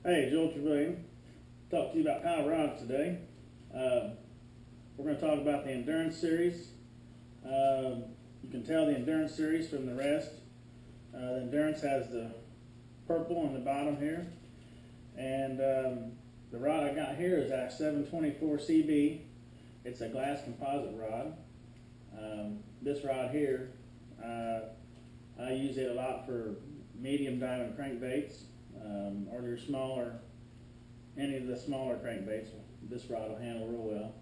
Hey, Joel Trevilian. Talk to you about power rods today. We're going to talk about the Endurance series. You can tell the Endurance series from the rest. The Endurance has the purple on the bottom here. And the rod I got here is a 724 CB. It's a glass composite rod. This rod here, I use it a lot for medium diamond crankbaits, or your smaller, any of the smaller crankbaits. This rod will handle real well.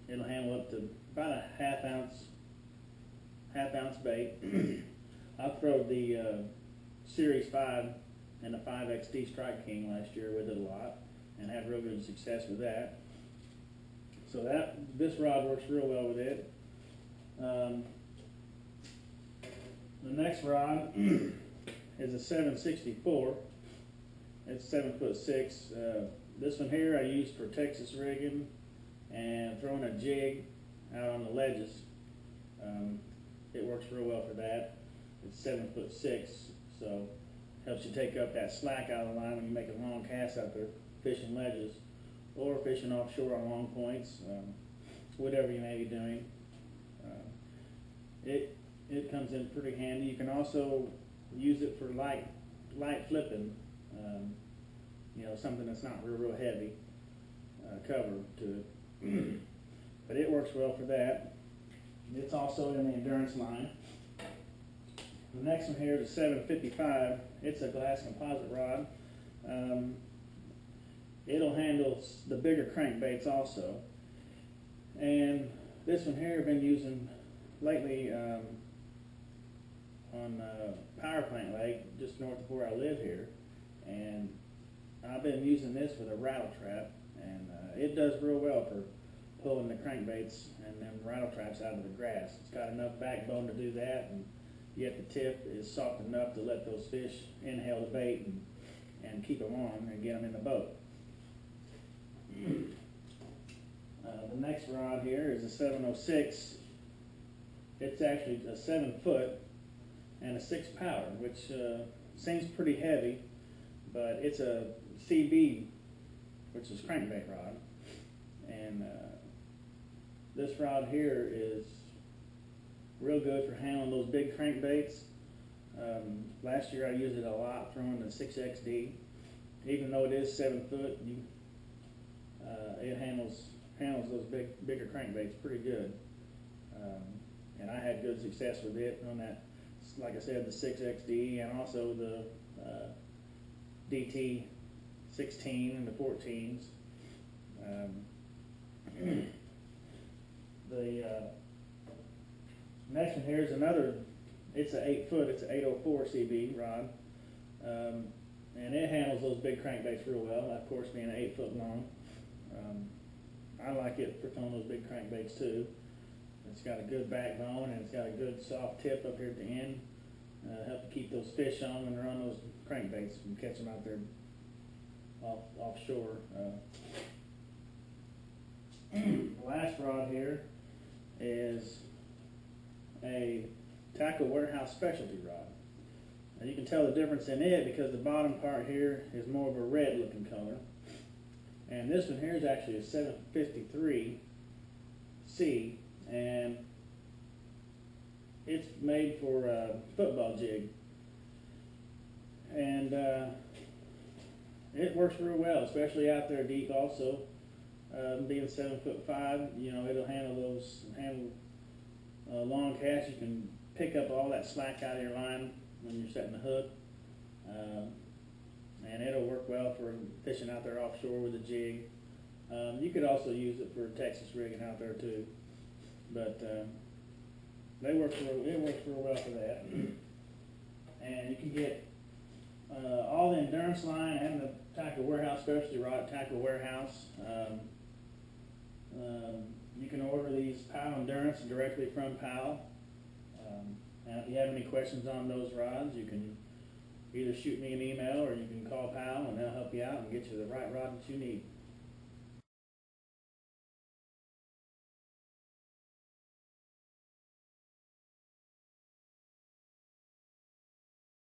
It'll handle up to about a half ounce bait. I throwed the Series 5 and the 5XD Strike King last year with it a lot, and had real good success with that. So this rod works real well with it. The next rod is a 764. It's 7'6". This one here I use for Texas rigging and throwing a jig out on the ledges. It works real well for that. It's 7'6", so helps you take up that slack out of the line when you make a long cast out there fishing ledges or fishing offshore on long points, whatever you may be doing. It comes in pretty handy. You can also use it for light flipping, something that's not real heavy, cover to it. But it works well for that. It's also in the Endurance line. The next one here is a 755. It's a glass composite rod. It'll handle the bigger crankbaits also. And this one here I've been using lately on Power Plant Lake, just north of where I live here. And I've been using this with a rattle trap, and it does real well for pulling the crankbaits and them rattle traps out of the grass. It's got enough backbone to do that, and yet the tip is soft enough to let those fish inhale the bait and keep them on and get them in the boat. The next rod here is a 706. It's actually a 7 foot and a 6 power, which seems pretty heavy, but it's a CB, which is crankbait rod. And this rod here is real good for handling those big crankbaits. Last year I used it a lot throwing the 6XD. Even though it is 7 foot, it handles those bigger crankbaits pretty good. And I had good success with it on that, like I said, the 6XD and also the DT 16 and the 14s. The next one here is another. It's an 8 foot. It's an 804 CB rod, and it handles those big crankbaits real well. Of course, being 8 foot long, I like it for throwing those big crankbaits too. It's got a good backbone and it's got a good soft tip up here at the end. Help to keep those fish on when they're on those crankbaits and catch them out there offshore. The last rod here is a Tackle Warehouse specialty rod. Now you can tell the difference in it because the bottom part here is more of a red looking color. And this one here is actually a 753 C, and it's made for a football jig. And it works real well, especially out there deep also. Being 7'5", it'll handle long casts. You can pick up all that slack out of your line when you're setting the hook. And it'll work well for fishing out there offshore with a jig. You could also use it for Texas rigging out there too. But it works real well for that. And you can get all the Endurance line and the Tackle Warehouse specialty rod at Tackle Warehouse. You can order these Powell Endurance directly from Powell. And if you have any questions on those rods, you can either shoot me an email or you can call Powell and they'll help you out and get you the right rod that you need.